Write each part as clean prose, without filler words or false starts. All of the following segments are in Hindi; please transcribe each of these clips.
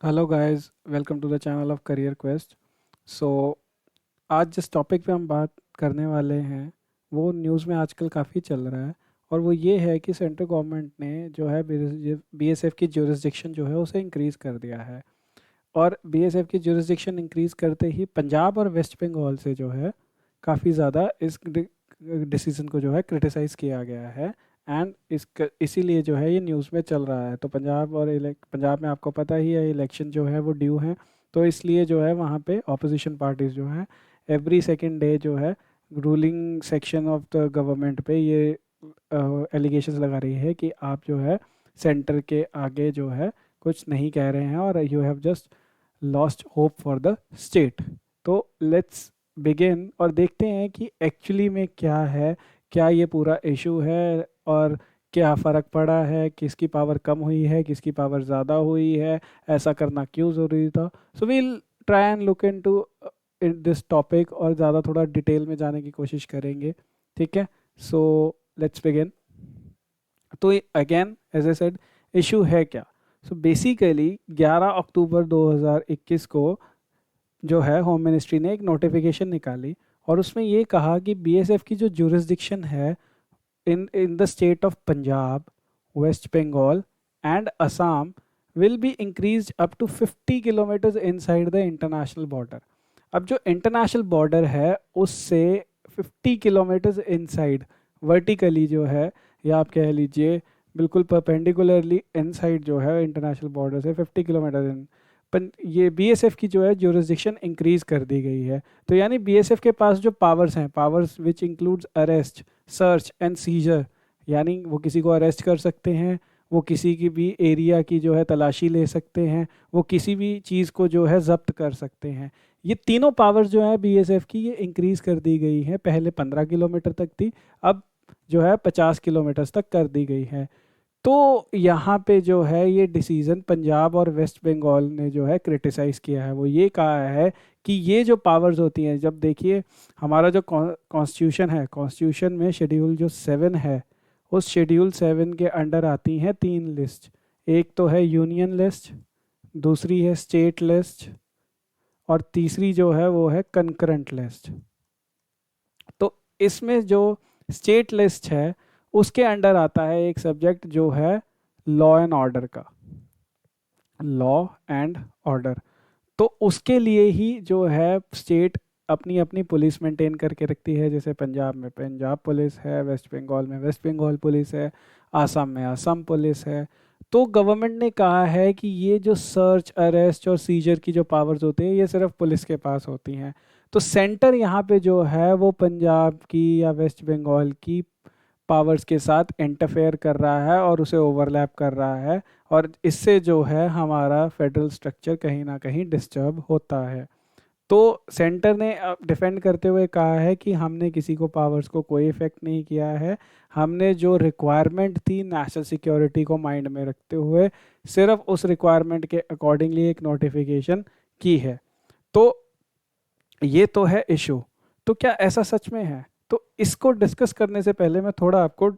Hello guys, welcome to the channel of career quest. So आज जिस टॉपिक पे हम बात करने वाले हैं वो न्यूज़ में आजकल काफ़ी चल रहा है। और वो ये है कि सेंट्रल गवर्नमेंट ने जो है बीएसएफ की ज्यूरिसडिक्शन जो है उसे इंक्रीज़ कर दिया है। और बीएसएफ की ज्यूरिसडिक्शन इंक्रीज़ करते ही पंजाब और वेस्ट बंगाल से जो है काफ़ी ज़्यादा इस डिसीजन को जो है क्रिटिसाइज़ किया गया है। एंड इसीलिए जो है ये न्यूज़ में चल रहा है। तो पंजाब में आपको पता ही है इलेक्शन जो है वो ड्यू है। तो इसलिए जो है वहाँ पे ऑपोजिशन पार्टीज जो है एवरी सेकेंड डे जो है ruling section of the government पे ये एलिगेशंस लगा रही है कि आप जो है सेंटर के आगे जो है कुछ नहीं कह रहे हैं और you have just lost hope for the state. तो लेट्स बिगिन और देखते हैं कि एक्चुअली में क्या है, क्या ये पूरा इशू है और क्या फ़र्क पड़ा है, किसकी पावर कम हुई है, किसकी पावर ज़्यादा हुई है, ऐसा करना क्यों ज़रूरी था। So we'll try and look into in this topic और ज़्यादा थोड़ा डिटेल में जाने की कोशिश करेंगे। ठीक है, सो लेट्स बिगिन। तो again as I said, issue है क्या। सो बेसिकली 11 अक्टूबर 2021 को जो है होम मिनिस्ट्री ने एक नोटिफिकेशन निकाली और उसमें ये कहा कि बीएसएफ की जो जुरिस्डिक्शन है in the state of Punjab, West Bengal and Assam will be increase up to 50 kilometres inside the international border. अब जो इंटरनेशनल बॉर्डर है उससे 50 किलोमीटर्स इनसाइड वर्टिकली जो है, या आप कह लीजिए बिल्कुल परपेंडिकुलरली इनसाइड जो है इंटरनेशनल बॉर्डर से 50 किलोमीटर इन ये बीएसएफ की जो है ज्यूरिसडिक्शन इंक्रीज कर दी गई है। तो यानी बीएसएफ के पास जो पावर्स हैं, powers which includes arrest, search and seizure, यानी वो किसी को अरेस्ट कर सकते हैं, वो किसी की भी एरिया की जो है तलाशी ले सकते हैं, वो किसी भी चीज़ को जो है जब्त कर सकते हैं। ये तीनों पावर्स जो है बीएसएफ की ये इंक्रीज कर दी गई है। पहले 15 किलोमीटर तक थी, अब जो है 50 किलोमीटर तक कर दी गई है। तो यहाँ पे जो है ये डिसीजन पंजाब और वेस्ट बंगाल ने जो है क्रिटिसाइज किया है। वो ये कहा है कि ये जो पावर्स होती हैं, जब देखिए हमारा जो कॉन्स्टिट्यूशन है, कॉन्स्टिट्यूशन में शेड्यूल जो 7 है, उस शेड्यूल 7 के अंडर आती हैं तीन लिस्ट। एक तो है यूनियन लिस्ट, दूसरी है स्टेट लिस्ट और तीसरी जो है वो है कंकरेंट लिस्ट। तो इसमें जो स्टेट लिस्ट है उसके अंडर आता है एक सब्जेक्ट जो है लॉ एंड ऑर्डर का, लॉ एंड ऑर्डर। तो उसके लिए ही जो है स्टेट अपनी अपनी पुलिस मेंटेन करके रखती है। जैसे पंजाब में पंजाब पुलिस है, वेस्ट बंगाल में वेस्ट बंगाल पुलिस है, आसाम में आसाम पुलिस है। तो गवर्नमेंट ने कहा है कि ये जो सर्च, अरेस्ट और सीजर की जो पावर्स होती हैं ये सिर्फ पुलिस के पास होती हैं। तो सेंटर यहाँ पे जो है वो पंजाब की या वेस्ट बंगाल की पावर्स के साथ इंटरफेयर कर रहा है और उसे ओवरलैप कर रहा है। और इससे जो है हमारा फेडरल स्ट्रक्चर कहीं ना कहीं डिस्टर्ब होता है। तो सेंटर ने डिफेंड करते हुए कहा है कि हमने किसी को पावर्स को कोई इफेक्ट नहीं किया है। हमने जो रिक्वायरमेंट थी नेशनल सिक्योरिटी को माइंड में रखते हुए सिर्फ उस रिक्वायरमेंट के अकॉर्डिंगली एक नोटिफिकेशन की है। तो ये तो है इशू। तो क्या ऐसा सच में है? तो इसको डिस्कस करने से पहले मैं थोड़ा आपको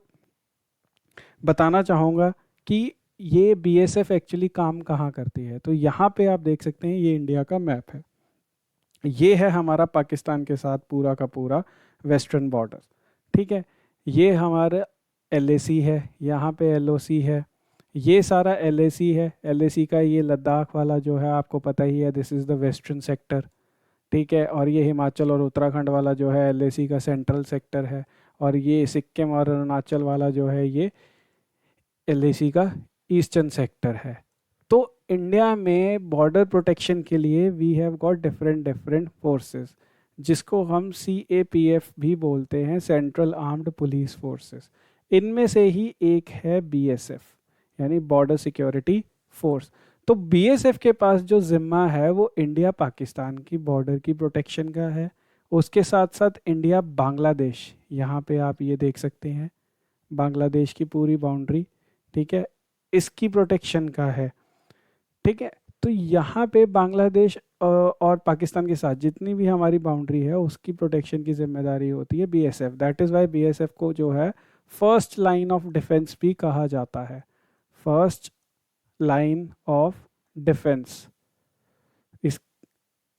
बताना चाहूँगा कि ये बीएसएफ एक्चुअली काम कहाँ करती है। तो यहाँ पे आप देख सकते हैं ये इंडिया का मैप है। ये है हमारा पाकिस्तान के साथ पूरा का पूरा वेस्टर्न बॉर्डर। ठीक है, ये हमारा एलएसी है, यहाँ पे एलओसी है, ये सारा एलएसी है। एलएसी का ये लद्दाख वाला जो है आपको पता ही है, this is the western sector. ठीक है, और ये हिमाचल और उत्तराखंड वाला जो है एलएसी का सेंट्रल सेक्टर है। और ये सिक्किम और अरुणाचल वाला जो है ये एलएसी का ईस्टर्न सेक्टर है। तो इंडिया में बॉर्डर प्रोटेक्शन के लिए we have got different different forces, जिसको हम CAPF भी बोलते हैं, सेंट्रल आर्म्ड पुलिस फोर्सेस। इनमें से ही एक है बीएसएफ, यानी बॉर्डर सिक्योरिटी फोर्स। तो बीएसएफ के पास जो जिम्मा है वो इंडिया पाकिस्तान की बॉर्डर की प्रोटेक्शन का है। उसके साथ साथ इंडिया बांग्लादेश, यहाँ पे आप ये देख सकते हैं बांग्लादेश की पूरी बाउंड्री, ठीक है, इसकी प्रोटेक्शन का है। ठीक है, तो यहाँ पे बांग्लादेश और पाकिस्तान के साथ जितनी भी हमारी बाउंड्री है उसकी प्रोटेक्शन की जिम्मेदारी होती है BSF. That is why BSF को जो है फर्स्ट लाइन ऑफ डिफेंस भी कहा जाता है, फर्स्ट लाइन ऑफ डिफेंस। इस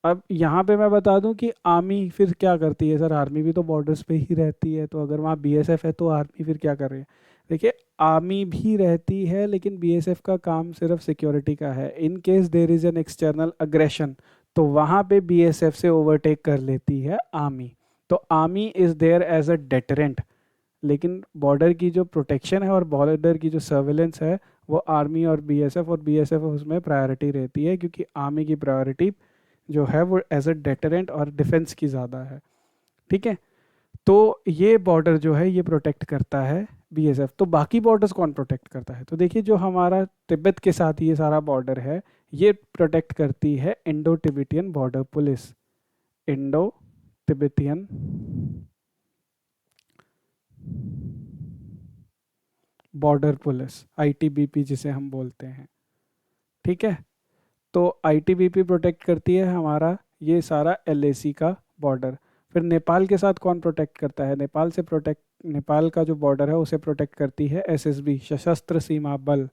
अब यहाँ पे मैं बता दूं कि आर्मी फिर क्या करती है। सर आर्मी भी तो बॉर्डर्स पे ही रहती है, तो अगर वहाँ बीएसएफ है तो आर्मी फिर क्या कर रही है। देखिए, आर्मी भी रहती है लेकिन बीएसएफ का काम सिर्फ सिक्योरिटी का है। In case there is an external aggression, तो वहाँ पे बीएसएफ से ओवरटेक कर लेती है आर्मी। तो army is there as a deterrent, लेकिन बॉर्डर की जो प्रोटेक्शन है और बॉर्डर की जो सर्वेलेंस है वो आर्मी और बीएसएफ उसमें प्रायोरिटी रहती है, क्योंकि आर्मी की प्रायोरिटी जो है वो एज अ डेटरेंट और डिफेंस की ज़्यादा है। ठीक है, तो ये बॉर्डर जो है ये प्रोटेक्ट करता है बीएसएफ। तो बाकी बॉर्डर्स कौन प्रोटेक्ट करता है, तो देखिए जो हमारा तिब्बत के साथ ये सारा बॉर्डर है ये प्रोटेक्ट करती है Indo Tibetan border police. Indo Tibetan border police, ITBP जिसे हम बोलते हैं। ठीक है, तो आईटीबीपी प्रोटेक्ट करती है हमारा ये सारा एलएसी का बॉर्डर। फिर नेपाल के साथ कौन प्रोटेक्ट करता है, नेपाल का जो बॉर्डर है उसे प्रोटेक्ट करती है एसएसबी, सशस्त्र सीमा बल।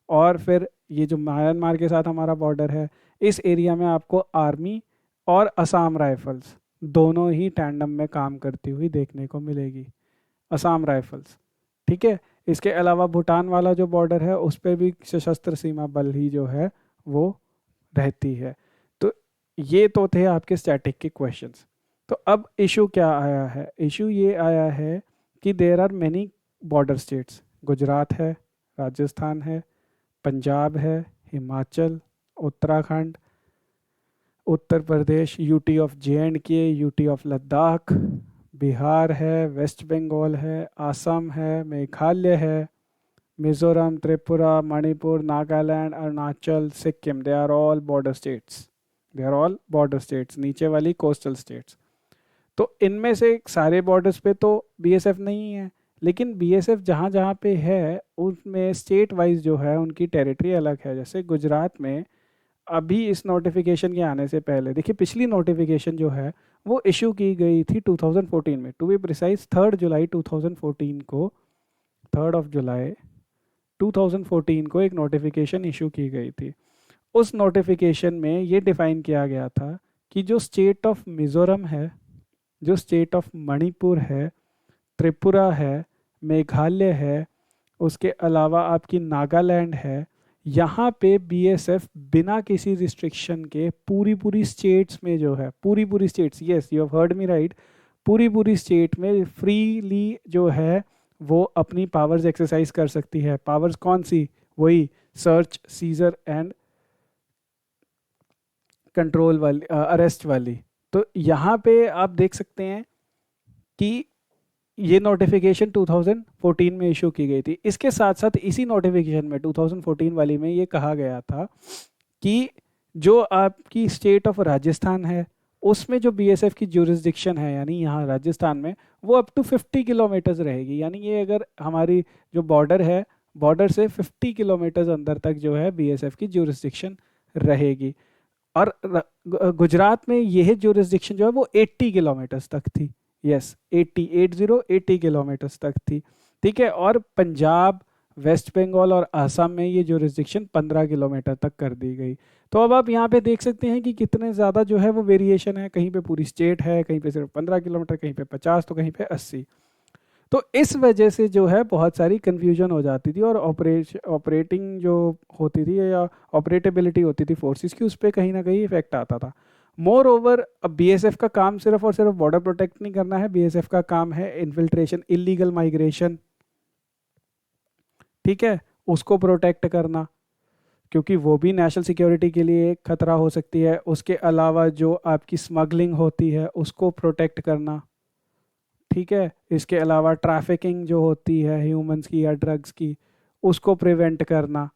और फिर ये जो म्यांमार के साथ हमारा बॉर्डर है, इस एरिया में आपको आर्मी और असम राइफल्स दोनों ही टैंडम में काम करती हुई देखने को मिलेगी, असम राइफल्स। ठीक है, इसके अलावा भूटान वाला जो बॉर्डर है उस पर भी सशस्त्र सीमा बल ही जो है वो रहती है। तो ये तो थे आपके स्टैटिक के क्वेश्चंस। तो अब इशू क्या आया है, इशू ये आया है कि there are many border states. Gujarat है, राजस्थान है, पंजाब है, Himachal, Uttarakhand, Uttar Pradesh, UT of J and K, UT of Ladakh, Bihar है, वेस्ट बंगाल है, आसाम है, मेघालय है, Mizoram, Tripura, Manipur, Nagaland, Arunachal, Sikkim. They are all border states, they are all border states, नीचे वाली कोस्टल स्टेट्स। तो इनमें से सारे बॉर्डर्स पे तो बीएसएफ नहीं है, लेकिन बीएसएफ जहाँ जहाँ पे है उसमें स्टेट वाइज जो है उनकी टेरिटरी अलग है। जैसे गुजरात में अभी इस नोटिफिकेशन के आने से पहले देखिए, पिछली नोटिफिकेशन जो है वो इशू की गई थी 2014 में, टू बी प्रिसाइज 3 जुलाई 2014 को, 3 जुलाई 2014 को एक नोटिफिकेशन इशू की गई थी। उस नोटिफिकेशन में ये डिफाइन किया गया था कि जो स्टेट ऑफ मिजोरम है, जो स्टेट ऑफ मणिपुर है, त्रिपुरा है, मेघालय है, उसके अलावा आपकी नागालैंड है, यहाँ पे बीएसएफ बिना किसी रिस्ट्रिक्शन के पूरी पूरी स्टेट्स में जो है, पूरी पूरी states, yes you have heard me right, पूरी पूरी स्टेट में फ्रीली जो है वो अपनी पावर्स एक्सरसाइज कर सकती है। पावर्स कौन सी, वही सर्च, सीजर एंड कंट्रोल वाली, अरेस्ट वाली। तो यहाँ पे आप देख सकते हैं कि ये नोटिफिकेशन 2014 में इशू की गई थी। इसके साथ साथ इसी नोटिफिकेशन में 2014 वाली में ये कहा गया था कि जो आपकी स्टेट ऑफ राजस्थान है उसमें जो बीएसएफ की ज्यूरिसडिक्शन है, यानी यहाँ राजस्थान में, वो अप टू 50 किलोमीटर्स रहेगी। यानी ये अगर हमारी जो बॉर्डर है, बॉर्डर से 50 किलोमीटर्स अंदर तक जो है बीएसएफ की ज्यूरिसडिक्शन रहेगी। और गुजरात में यह ज्यूरिसडिक्शन जो है वो 80 किलोमीटर्स तक थी। यस, 80 किलोमीटर्स तक थी। ठीक है, और पंजाब, वेस्ट बंगाल और असम में ये ज्यूरिसडिक्शन 15 किलोमीटर तक कर दी गई। तो अब आप यहाँ पे देख सकते हैं कि कितने ज़्यादा जो है वो वेरिएशन है, कहीं पे पूरी स्टेट है, कहीं पे सिर्फ 15 किलोमीटर, कहीं पे 50, तो कहीं पे 80। तो इस वजह से जो है बहुत सारी कन्फ्यूजन हो जाती थी, और ऑपरेटिंग जो होती थी या ऑपरेटेबिलिटी होती थी फोर्सेस की, उस पर कहीं ना कहीं इफेक्ट आता था। मोर ओवर, अब बीएसएफ का काम सिर्फ और सिर्फ बॉर्डर प्रोटेक्ट नहीं करना है, बीएसएफ का काम है इन्फिल्ट्रेशन, इलीगल माइग्रेशन, ठीक है, उसको प्रोटेक्ट करना, क्योंकि वो भी नेशनल सिक्योरिटी के लिए एक खतरा हो सकती है। उसके अलावा जो आपकी स्मगलिंग होती है उसको प्रोटेक्ट करना, ठीक है। इसके अलावा ट्रैफिकिंग जो होती है ह्यूमंस की या ड्रग्स की, उसको प्रिवेंट करना।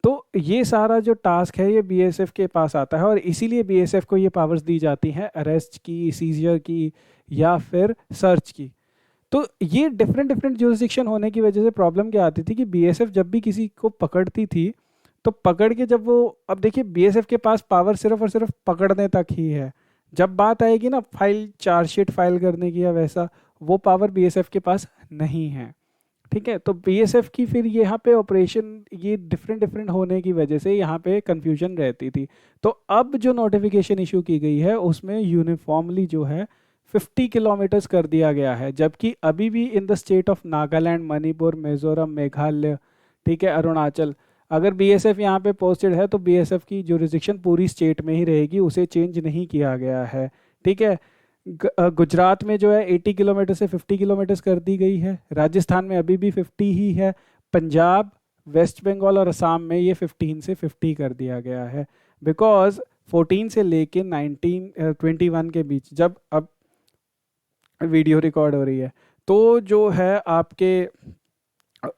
तो ये सारा जो टास्क है ये बीएसएफ के पास आता है, और इसीलिए बीएसएफ को ये पावर्स दी जाती हैं अरेस्ट की, सीजर की, या फिर सर्च की। तो ये डिफरेंट डिफरेंट ज्यूरिसडिक्शन होने की वजह से प्रॉब्लम क्या आती थी कि बीएसएफ जब भी किसी को पकड़ती थी, तो पकड़ के जब वो, अब देखिए बीएसएफ के पास पावर सिर्फ और सिर्फ पकड़ने तक ही है। जब बात आएगी ना फाइल, चार्जशीट फाइल करने की या वैसा, वो पावर बीएसएफ के पास नहीं है। ठीक है, तो बीएसएफ की फिर यहाँ पे ऑपरेशन ये डिफरेंट डिफरेंट होने की वजह से यहाँ पे कंफ्यूजन रहती थी। तो अब जो नोटिफिकेशन इशू की गई है उसमें यूनिफॉर्मली जो है 50 किलोमीटर्स कर दिया गया है, जबकि अभी भी इन the state of Nagaland, Manipur, Mizoram, Meghalaya, ठीक है, अरुणाचल, अगर बीएसएफ यहाँ पे पोस्टेड है तो बीएसएफ की जुरिस्डिक्शन पूरी स्टेट में ही रहेगी, उसे चेंज नहीं किया गया है। ठीक है, गुजरात में जो है 80 किलोमीटर से 50 किलोमीटर्स कर दी गई है, राजस्थान में अभी भी 50 ही है, पंजाब, वेस्ट बंगाल और असम में ये 15 से 50 कर दिया गया है। बिकॉज 14 से लेके 21 के बीच जब अब वीडियो रिकॉर्ड हो रही है तो जो है आपके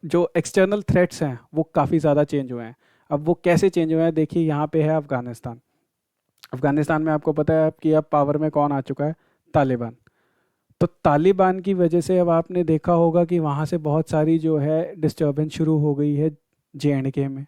जो एक्सटर्नल थ्रेट्स हैं वो काफ़ी ज़्यादा चेंज हुए हैं। अब वो कैसे चेंज हुए हैं, देखिए यहाँ पे है अफगानिस्तान। अफगानिस्तान में आपको पता है कि अब पावर में कौन आ चुका है, तालिबान। तो तालिबान की वजह से अब आपने देखा होगा कि वहाँ से बहुत सारी जो है डिस्टर्बेंस शुरू हो गई है JNK में,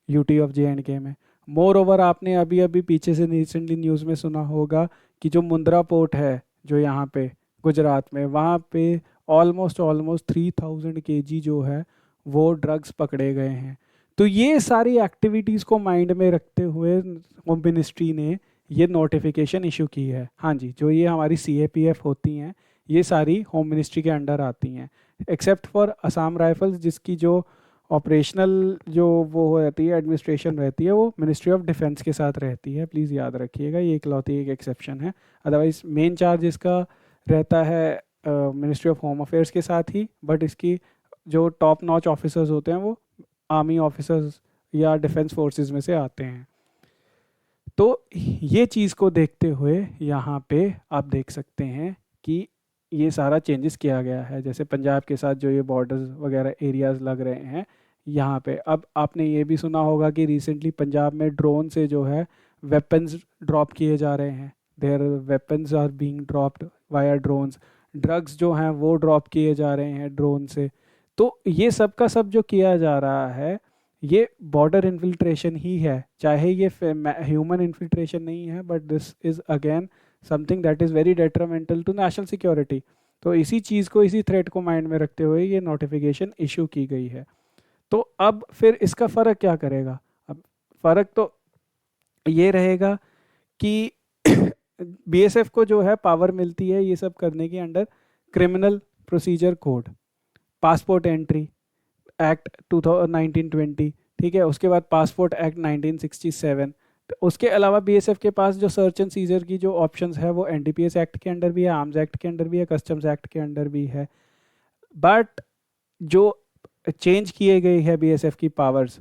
यूटी ऑफ JNK में। मोर ओवर आपने अभी अभी पीछे से रिसेंटली न्यूज़ में सुना होगा कि जो मुंद्रा पोर्ट है जो यहाँ पे गुजरात में, वहाँ पे ऑलमोस्ट ऑलमोस्ट 3000 kg जो है वो ड्रग्स पकड़े गए हैं। तो ये सारी एक्टिविटीज़ को माइंड में रखते हुए होम मिनिस्ट्री ने ये नोटिफिकेशन इशू की है। हाँ जी, जो ये हमारी CAPF होती हैं ये सारी होम मिनिस्ट्री के अंडर आती हैं, एक्सेप्ट फॉर असम राइफल्स जिसकी जो ऑपरेशनल जो वो रहती है एडमिनिस्ट्रेशन रहती है वो मिनिस्ट्री ऑफ डिफेंस के साथ रहती है। प्लीज़ याद रखिएगा, ये इकलौती एक एक्सेप्शन है। अदरवाइज मेन चार्ज इसका रहता है मिनिस्ट्री ऑफ होम अफेयर्स के साथ ही, बट इसकी जो टॉप नॉच ऑफिसर्स होते हैं वो आर्मी ऑफिसर्स या डिफेंस फोर्सेस में से आते हैं। तो ये चीज़ को देखते हुए यहाँ पे आप देख सकते हैं कि ये सारा चेंजेस किया गया है। जैसे पंजाब के साथ जो ये बॉर्डर्स वगैरह एरियाज़ लग रहे हैं यहाँ पे, अब आपने ये भी सुना होगा कि रिसेंटली पंजाब में ड्रोन से जो है वेपन्स ड्रॉप किए जा रहे हैं। There weapons are being dropped via drones. Drugs जो हैं वो ड्रॉप किए जा रहे हैं ड्रोन से। तो ये सब का सब जो किया जा रहा है ये बॉर्डर इन्फिल्ट्रेशन ही है, चाहे ये ह्यूमन इन्फिल्ट्रेशन नहीं है, but this is again something that is very detrimental to national security. तो इसी चीज़ को, इसी थ्रेट को माइंड में रखते हुए ये नोटिफिकेशन इशू की गई है। तो अब फिर इसका फ़र्क क्या करेगा? अब फ़र्क तो ये रहेगा कि BSF को जो है पावर मिलती है ये सब करने के under criminal procedure code, passport entry act 1920, ठीक है, उसके बाद पासपोर्ट एक्ट 1967। तो उसके अलावा BSF के पास जो सर्च एंड सीजर की जो ऑप्शंस है वो NDPS एक्ट के अंडर भी है, आर्म्स एक्ट के अंडर भी है, कस्टम्स एक्ट के अंडर भी है। बट जो चेंज किए गए हैं BSF की पावर्स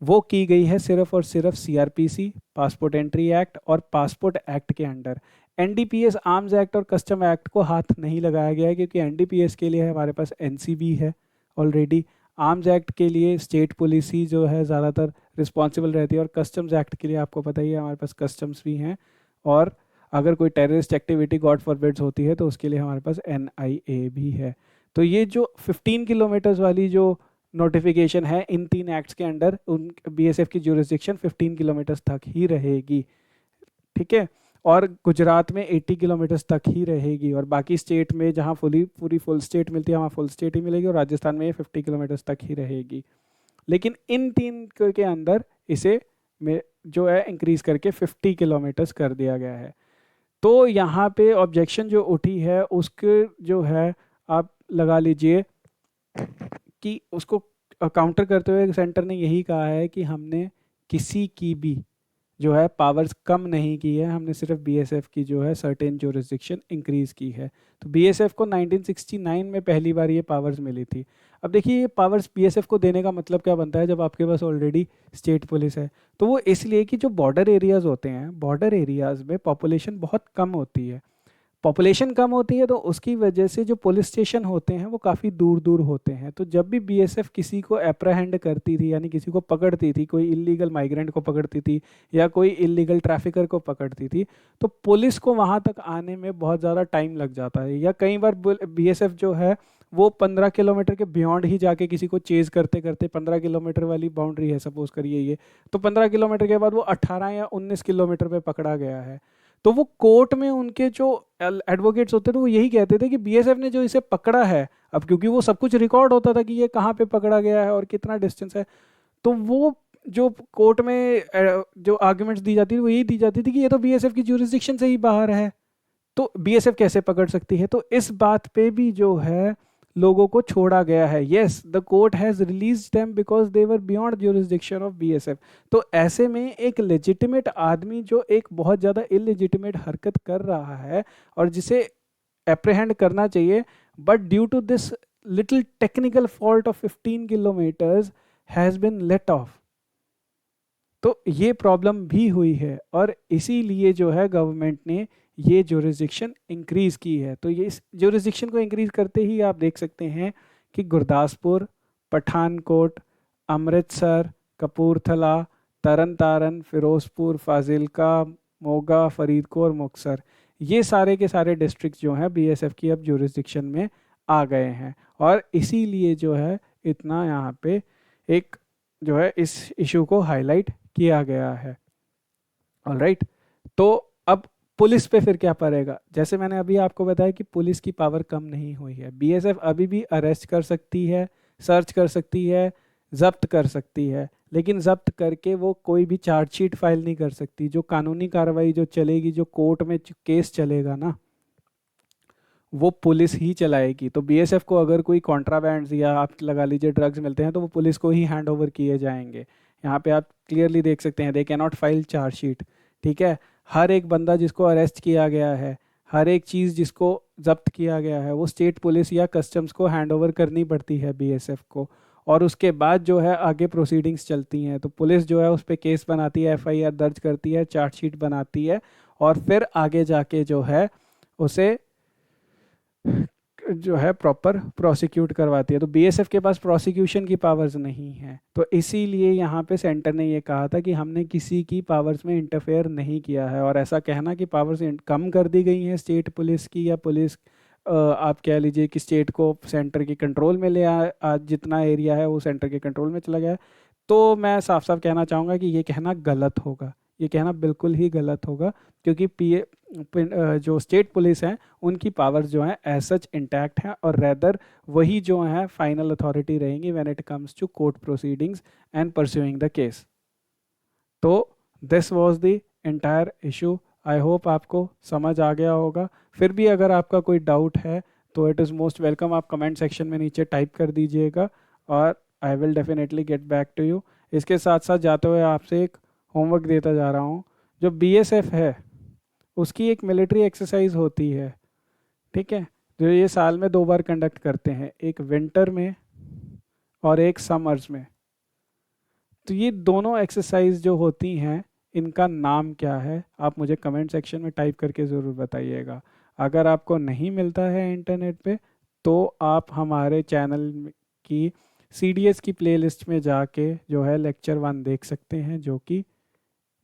वो की गई है सिर्फ और सिर्फ CRPC, पासपोर्ट एंट्री एक्ट और पासपोर्ट एक्ट के अंडर। NDPS, आर्म्स एक्ट और कस्टम एक्ट को हाथ नहीं लगाया गया है क्योंकि NDPS के लिए हमारे पास NCB है ऑलरेडी। आर्म्स एक्ट के लिए स्टेट पुलिस ही जो है ज़्यादातर रिस्पॉन्सिबल रहती है, और कस्टम्स एक्ट के लिए आपको पता ही है हमारे पास कस्टम्स भी हैं, और अगर कोई टेररिस्ट एक्टिविटी गॉड फॉरबिड्स होती है तो उसके लिए हमारे पास NIA भी है। तो ये जो 15 किलोमीटर्स वाली जो नोटिफिकेशन है इन 3 एक्ट्स के अंडर, उन BSF की ज्यूरिसडिक्शन 15 किलोमीटर्स तक ही रहेगी, ठीक है, और गुजरात में 80 किलोमीटर्स तक ही रहेगी, और बाकी स्टेट में जहाँ पूरी फुल स्टेट मिलती है वहाँ फुल स्टेट ही मिलेगी, और राजस्थान में ये 50 किलोमीटर्स तक ही रहेगी। लेकिन इन 3 के अंदर इसे में जो है इंक्रीज करके 50 किलोमीटर्स कर दिया गया है। तो यहाँ पे ऑब्जेक्शन जो उठी है उसके जो है आप लगा लीजिए कि उसको काउंटर करते हुए सेंटर ने यही कहा है कि हमने किसी की भी जो है पावर्स कम नहीं की है, हमने सिर्फ BSF की जो है सर्टेन ज्यूरिसडिक्शन इंक्रीज की है। तो BSF को 1969 में पहली बार ये पावर्स मिली थी। अब देखिए ये पावर्स BSF को देने का मतलब क्या बनता है जब आपके पास ऑलरेडी स्टेट पुलिस है? तो वो इसलिए कि जो बॉर्डर एरियाज़ होते हैं, बॉर्डर एरियाज़ में पॉपुलेशन बहुत कम होती है। पॉपुलेशन कम होती है तो उसकी वजह से जो पुलिस स्टेशन होते हैं वो काफ़ी दूर दूर होते हैं। तो जब भी BSF किसी को अप्रहेंड करती थी, यानी किसी को पकड़ती थी, कोई इलीगल माइग्रेंट को पकड़ती थी या कोई इलीगल ट्रैफिकर को पकड़ती थी, तो पुलिस को वहाँ तक आने में बहुत ज़्यादा टाइम लग जाता है। या कई बार BSF जो है वो 15 किलोमीटर के बियॉन्ड ही जाके किसी को चेज़ करते करते, 15 किलोमीटर वाली बाउंड्री है सपोज करिए ये, तो 15 किलोमीटर के बाद वो 18 या 19 किलोमीटर पे पकड़ा गया है। तो वो कोर्ट में उनके जो एडवोकेट्स होते थे वो यही कहते थे कि बीएसएफ ने जो इसे पकड़ा है, अब क्योंकि वो सब कुछ रिकॉर्ड होता था कि ये कहाँ पे पकड़ा गया है और कितना डिस्टेंस है, तो वो जो कोर्ट में जो आर्ग्यूमेंट्स दी जाती थी वो यही दी जाती थी कि ये तो बीएसएफ की ज्यूरिसडिक्शन से ही बाहर है, तो बीएसएफ कैसे पकड़ सकती है। तो इस बात पे भी जो है लोगों को छोड़ा गया है। Yes, the court has release them because they were beyond jurisdiction of BSF. तो ऐसे में एक लेजिटिमेट आदमी जो एक बहुत ज़्यादा इलेजिटिमेट हरकत कर रहा है और जिसे एप्रीहेंड करना चाहिए, but due to this little technical fault of 15 kilometres has been let off, तो ये प्रॉब्लम भी हुई है और इसीलिए जो है गवर्नमेंट ने ये ज्यूरिसडिक्शन इंक्रीज की है। तो ये इस ज्यूरिसडिक्शन को इंक्रीज करते ही आप देख सकते हैं कि गुरदासपुर, पठानकोट, अमृतसर, कपूरथला, तरन तारन, फिरोजपुर, फाजिलका, मोगा, फरीदकोट और मुक्तसर, ये सारे के सारे डिस्ट्रिक्ट जो हैं बीएसएफ की अब ज्यूरिसडिक्शन में आ गए हैं और इसीलिए जो है इतना यहाँ पे एक जो है इस इशू को हाईलाइट किया गया है। ऑलराइट, तो अब पुलिस पे फिर क्या पड़ेगा। जैसे मैंने अभी आपको बताया कि पुलिस की पावर कम नहीं हुई है, बीएसएफ अभी भी अरेस्ट कर सकती है, सर्च कर सकती है, जब्त कर सकती है, लेकिन जब्त करके वो कोई भी चार्जशीट फाइल नहीं कर सकती। जो कानूनी कार्रवाई जो चलेगी, जो कोर्ट में केस चलेगा ना, वो पुलिस ही चलाएगी। तो बीएसएफ को अगर कोई कॉन्ट्राबैंड या आप लगा लीजिए ड्रग्स मिलते हैं तो वो पुलिस को ही हैंड ओवर किए जाएंगे। यहाँ पे आप क्लियरली देख सकते हैं, they can not file chargesheet. ठीक है, हर एक बंदा जिसको अरेस्ट किया गया है, हर एक चीज़ जिसको जब्त किया गया है, वो स्टेट पुलिस या कस्टम्स को हैंड ओवर करनी पड़ती है बीएसएफ को। और उसके बाद जो है आगे प्रोसीडिंग्स चलती हैं, तो पुलिस जो है उस पर केस बनाती है, एफआईआर दर्ज करती है, चार्जशीट बनाती है और फिर आगे जाके जो है उसे जो है प्रॉपर प्रोसिक्यूट करवाती है। तो बीएसएफ के पास प्रोसिक्यूशन की पावर्स नहीं है, तो इसीलिए यहाँ पे सेंटर ने ये कहा था कि हमने किसी की पावर्स में इंटरफेयर नहीं किया है। और ऐसा कहना कि पावर्स कम कर दी गई हैं स्टेट पुलिस की, या पुलिस आप कह लीजिए कि स्टेट को सेंटर के कंट्रोल में ले आज जितना एरिया है वो सेंटर के कंट्रोल में चला गया है, तो मैं साफ साफ कहना चाहूँगा कि ये कहना गलत होगा। ये कहना बिल्कुल ही गलत होगा, क्योंकि जो स्टेट पुलिस हैं उनकी पावर्स जो हैं एज सच इंटैक्ट हैं, और रेदर वही जो हैं फाइनल अथॉरिटी रहेंगी when it comes to court proceedings and pursuing the case. तो this was the entire issue. I hope आपको समझ आ गया होगा। फिर भी अगर आपका कोई डाउट है तो इट इज़ मोस्ट वेलकम, आप कमेंट सेक्शन में नीचे टाइप कर दीजिएगा और I will definitely get back to you. इसके साथ साथ जाते हुए आपसे एक होमवर्क देता जा रहा हूँ। जो बीएसएफ है उसकी एक मिलिट्री एक्सरसाइज होती है, ठीक है, जो ये साल में 2 बार कंडक्ट करते हैं, एक विंटर में और एक समर्स में। तो ये दोनों एक्सरसाइज जो होती हैं इनका नाम क्या है, आप मुझे कमेंट सेक्शन में टाइप करके ज़रूर बताइएगा। अगर आपको नहीं मिलता है इंटरनेट पे तो आप हमारे चैनल की सीडीएस की प्लेलिस्ट में जाके जो है लेक्चर 1 देख सकते हैं, जो कि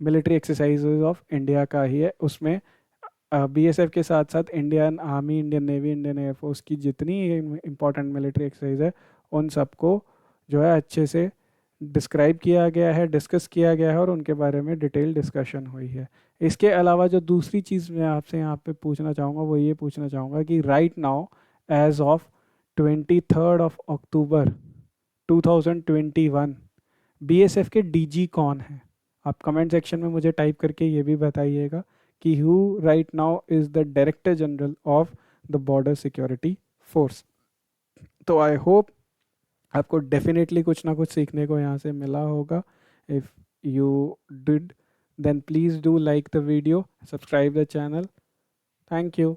मिलिट्री एक्सरसाइजेज ऑफ इंडिया का ही है। उसमें बीएसएफ के साथ साथ Indian army, Indian navy, Indian air force की जितनी इंपॉर्टेंट मिलिट्री एक्सरसाइज है उन सबको जो है अच्छे से डिस्क्राइब किया गया है, डिस्कस किया गया है और उनके बारे में डिटेल डिस्कशन हुई है। इसके अलावा जो दूसरी चीज़ मैं आपसे यहाँ पे पूछना चाहूँगा वो ये पूछना चाहूँगा कि right now as of 23 October 2021 BSF के डीजी कौन है। आप कमेंट सेक्शन में मुझे टाइप करके ये भी बताइएगा कि who right now is the director general of the border security force. तो आई होप आपको डेफिनेटली कुछ ना कुछ सीखने को यहाँ से मिला होगा। If you did then please do like the video, subscribe the channel. Thank you.